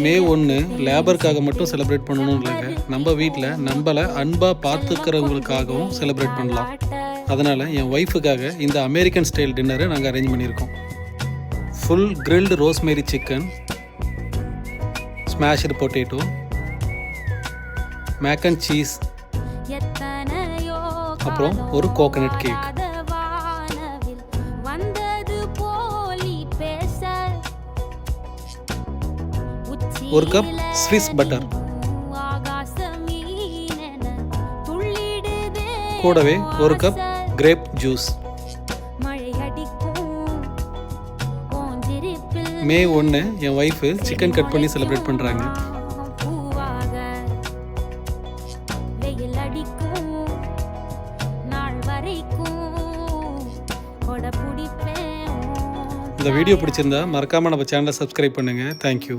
மே 1 லேபருக்காக மட்டும் செலிப்ரேட் பண்ணணும் இல்லைங்க, நம்ம வீட்டில் நம்மளை அன்பாக பார்த்துக்கிறவங்களுக்காகவும் செலிப்ரேட் பண்ணலாம். அதனால் என் ஒய்ஃபுக்காக இந்த அமெரிக்கன் ஸ்டைல் டின்னரை நாங்கள் அரேஞ்ச் பண்ணியிருக்கோம். Full grilled rosemary chicken, smashed potato, mac and cheese, அப்புறம் ஒரு கோகனட் கேக். ஒரு கப் ஸ்விஸ் பட்டர், கூடவே ஒரு கப் கிரேப் ஜூஸ். மே 1 என் ஒய்ஃபு சிக்கன் கட் பண்ணி செலிப்ரேட் பண்ணுறாங்க. இந்த வீடியோ பிடிச்சிருந்தா மறக்காமல் நம்ம சேனலை சப்ஸ்கிரைப் பண்ணுங்கள். தேங்க்யூ.